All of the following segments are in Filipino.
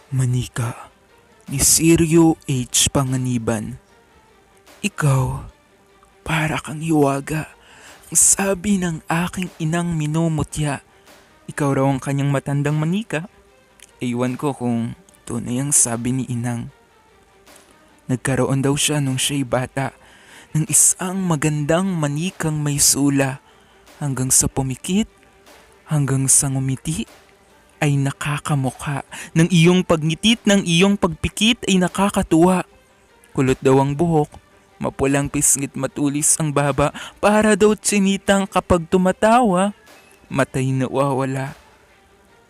Manika ni Sirio H. Panganiban. Ikaw, para kang hiwaga. Ang sabi ng aking inang minumutya. Ikaw raw ang kanyang matandang manika. Ewan ko kung tunay ang sabi ni inang. Nagkaroon daw siya nung siya'y bata ng isang magandang manikang may sula. Hanggang sa pumikit, hanggang sa ngumiti, ay nakakamuka. Ng iyong pagnitit, ng iyong pagpikit ay nakakatuwa. Kulot daw ang buhok, mapulang pisngit matulis ang baba, para daw tsinitang kapag tumatawa, matay nawawala.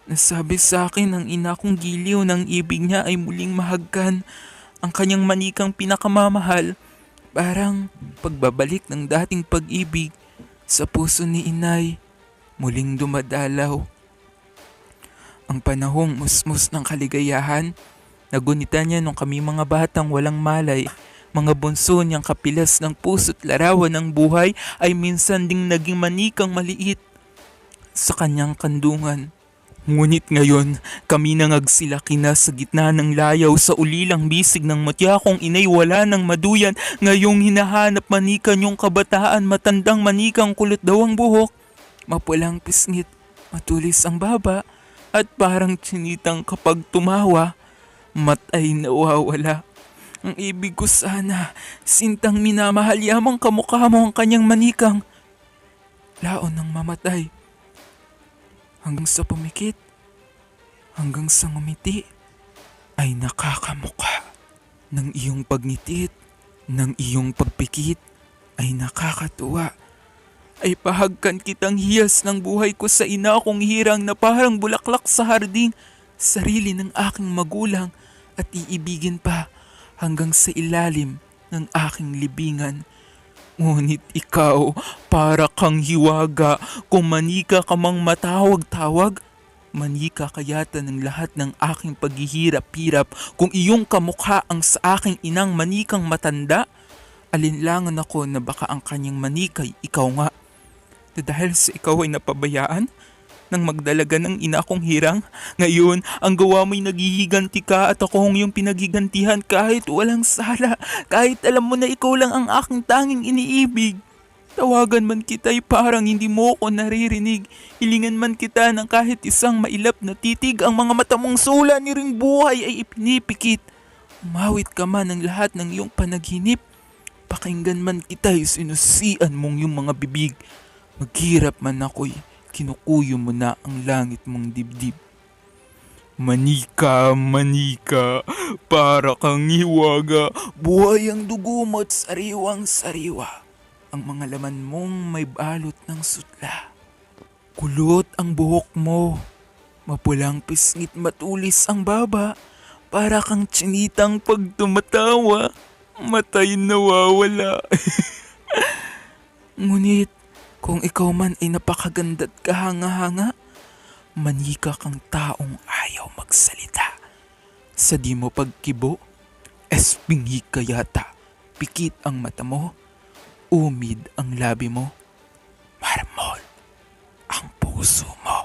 Nasabi sa akin ng ina kong giliw ng ibig niya ay muling mahagkan ang kanyang manikang pinakamamahal. Parang pagbabalik ng dating pag-ibig sa puso ni inay, muling dumadalaw. Ang panahong musmus ng kaligayahan, nagunita niya nung kami mga batang walang malay. Mga bunso niyang kapilas ng puso't larawan ng buhay ay minsan ding naging manikang maliit sa kanyang kandungan. Ngunit ngayon, kami nangagsilaki na sa gitna ng layaw sa ulilang bisig ng mutya kong inay wala ng maduyan. Ngayong hinahanap manika niyong kabataan, matandang manikang kulot daw ang buhok. Mapulang pisngit, matulis ang baba, at parang tsinitang kapag tumawa, matay nawawala. Ang ibig ko sana, sintang minamahal, yamang kamukha mo ang kanyang manikang. Laon ng mamatay. Hanggang sa pumikit, hanggang sa ngumiti, ay nakakamuka. Ng iyong pagnitit, ng iyong pagpikit, ay nakakatuwa. Ay pahagkan kitang hiyas ng buhay ko sa ina kong hirang na parang bulaklak sa harding, sarili ng aking magulang, at iibigin pa hanggang sa ilalim ng aking libingan. Ngunit ikaw, para kang hiwaga, kung manika ka mang matawag-tawag, manika kayata ng lahat ng aking paghihirap-hirap. Kung iyong kamukha ang sa aking inang manikang matanda, alinlangan ako na baka ang kanyang manikay ikaw nga. Dahil sa ikaw ay napabayaan nang magdalaga ng ina kong hirang, ngayon ang gawa mo'y naghihiganti ka at ako ang iyong pinaghigantihan kahit walang sala, kahit alam mo na ikaw lang ang aking tanging iniibig. Tawagan man kita'y parang hindi mo ko naririnig. Hilingan man kita ng kahit isang mailap na titig, ang mga mata mong sula ni ring buhay ay ipinipikit. Umawit ka man ng lahat ng iyong panaginip. Pakinggan man kita'y sinusian mong iyong mga bibig. Maghirap man ako'y kinukuyo mo na ang langit mong dibdib. Manika, manika, para kang hiwaga, buhay ang dugo mo't sariwang sariwa. Ang mga laman mong may balot ng sutla. Kulot ang buhok mo, mapulang pisngit matulis ang baba, para kang tsinitang pag tumatawa, matay nawawala. Ngunit kung ikaw man ay napakaganda't kahanga-hanga, manika kang taong ayaw magsalita. Sa di mo pagkibo, espingi ka yata, pikit ang mata mo, umid ang labi mo, marmol ang puso mo.